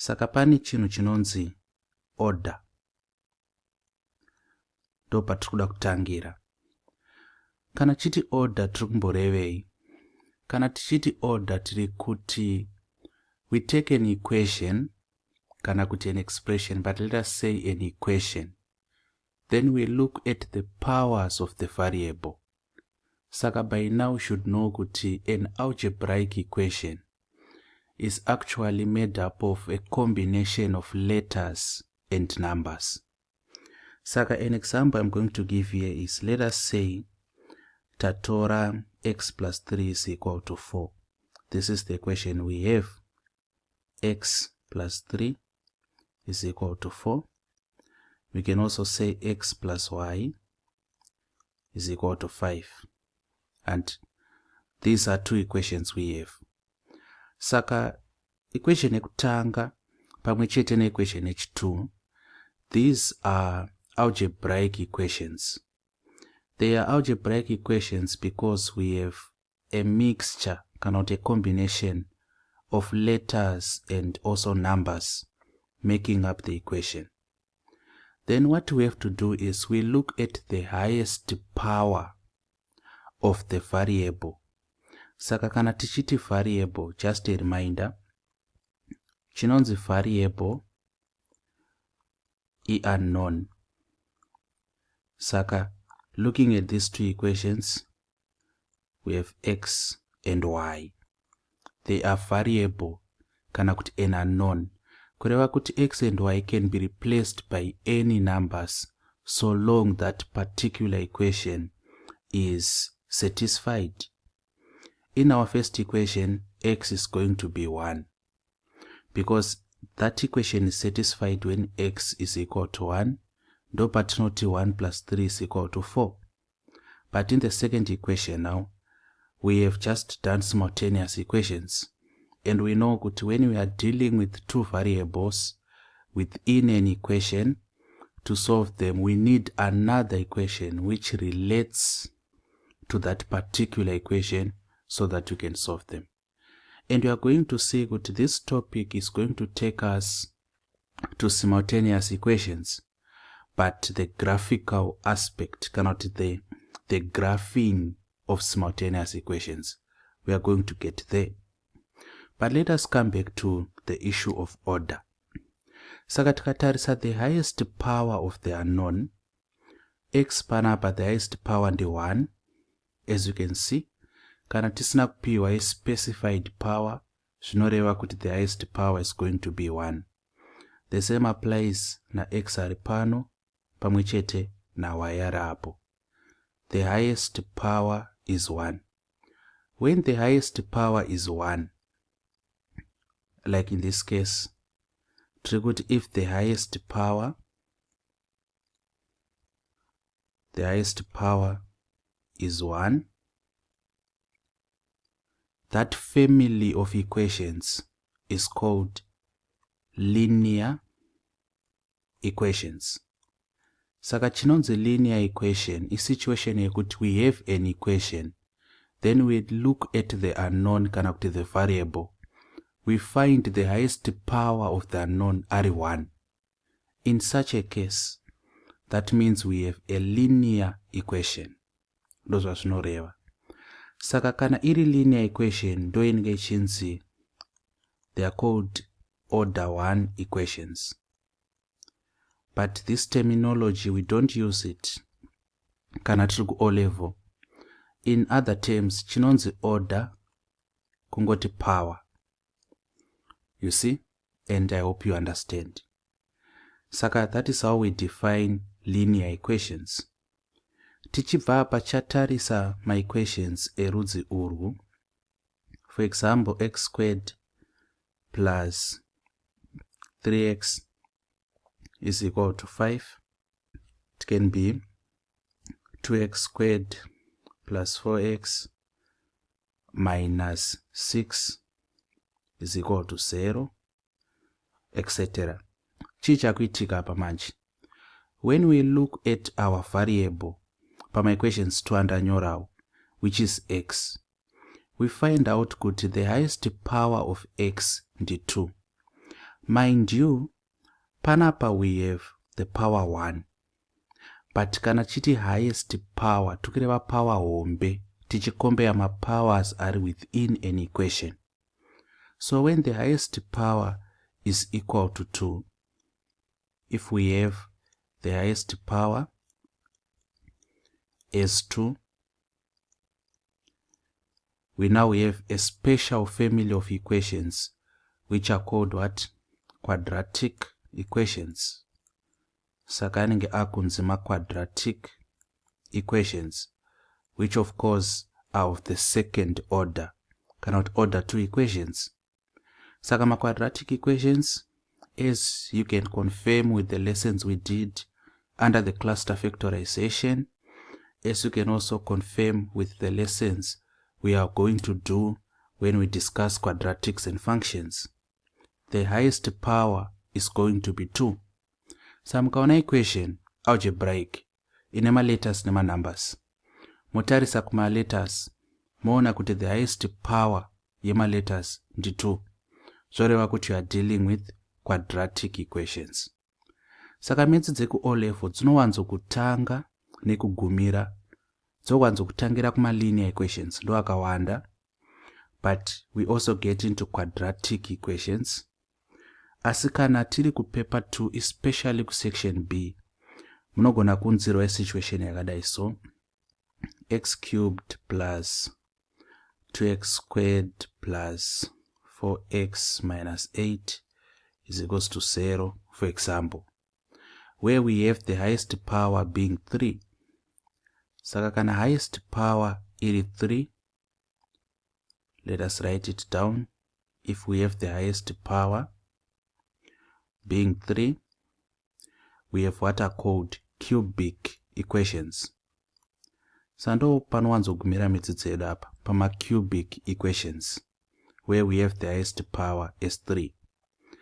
Saka pane chinhu chinonzi order. Ndopa tirikuda kutangira. Kana tichiti order tiri kumborevei? Kana tichiti order tiri kuti we take an equation, kana kuti an expression, but let us say an equation. Then we look at the powers of the variable. Saka by now we should know kuti an algebraic equation is actually made up of a combination of letters and numbers. Saka an example I'm going to give here is, let us say tatora x plus 3 is equal to 4. This is the equation we have. X plus 3 is equal to 4. We can also say x plus y is equal to 5. And these are two equations we have. Saka equation ekutanga pamwe chete ne equation h2, these are algebraic equations. They are algebraic equations because we have a mixture, cannot a combination of letters and also numbers making up the equation. Then what we have to do is we look at the highest power of the variable. Saka kana tichiti variable, just a reminder, chinonzi variable is unknown. Saka looking at these two equations, we have x and y. They are variable, kana kuti an unknown. Kureva kuti x and y can be replaced by any numbers so long that particular equation is satisfied. In our first equation, x is going to be 1 because that equation is satisfied when x is equal to 1. Do patinoti 1 plus 3 is equal to 4. But in the second equation now, we have just done simultaneous equations. And we know that when we are dealing with two variables within an equation, to solve them, we need another equation which relates to that particular equation so that we can solve them. And we are going to see that this topic is going to take us to simultaneous equations, but the graphical aspect, cannot the graphing of simultaneous equations. We are going to get there. But let us come back to the issue of order. Saka tikatarisa the highest power of the unknown, x panapa the highest power ndi 1. As you can see, kana tisina kupiwa a specified power, zvinoreva kuti the highest power is going to be 1. The same applies na x ari pano pamwe chete na y ari apo. The highest power is 1. When the highest power is 1, like in this case, triggered if the highest power is 1, that family of equations is called linear equations. Saka chinonzi linear equation is situation yekuti we have an equation, then we look at the unknown, kana kuti the variable. We find the highest power of the unknown are 1. In such a case, that means we have a linear equation. Those are zvinoreva. Saka kana iri linear equation ndo inenge ichinzi, they are called order 1 equations. But this terminology we don't use it kana tiri ku O level. In other terms, chinonzi order kungoti power. You see? And I hope you understand. Saka that is how we define linear equations. Tichibva apa chatarisa my equations erudzi urwu. For example, x squared plus 3x is equal to 5. It can be 2x squared plus 4x minus 6 is equal to 0, etc. Chichakuitika apa manje. When we look at our variable, pama equations twandanyorawo, which is x, we find out that the highest power of x ndi 2. Mind you, panapa we have the power 1. But kana chiti highest power, tukireva power hombe, tichikombea ma powers are within an equation. So when the highest power is equal to 2, if we have the highest power as 2, we now have a special family of equations which are called what? Quadratic equations. Saka anenge akunzi quadratic equations, which of course are of the second order, cannot order 2 equations. Saka quadratic equations, as you can confirm with the lessons we did under the cluster factorization, as you can also confirm with the lessons we are going to do when we discuss quadratics and functions, the highest power is going to be 2. So mukaona equation algebraic ine letters nema numbers, motarisa kuma letters moona kuti the highest power yema letters ndi 2, zvoreva kuti you are dealing with quadratic equations. Saka metsi dzeku O level dzinowanzo kutanga nekugumira, dzowanzo kutangira kuma linear equations ndo akawanda, but we also get into quadratic equations. Asi kana tiri ku paper 2, especially ku section B, munogona kunzirwa situation yakadai so: x cubed plus 2x squared plus 4x minus 8 is equals to 0, for example, where we have the highest power being 3. Saka kana highest power iri 3, let us write it down. If we have the highest power being 3, we have what are called cubic equations. Sando panowanzo gumira mitsitsi yedu apa pama cubic equations, where we have the highest power as 3.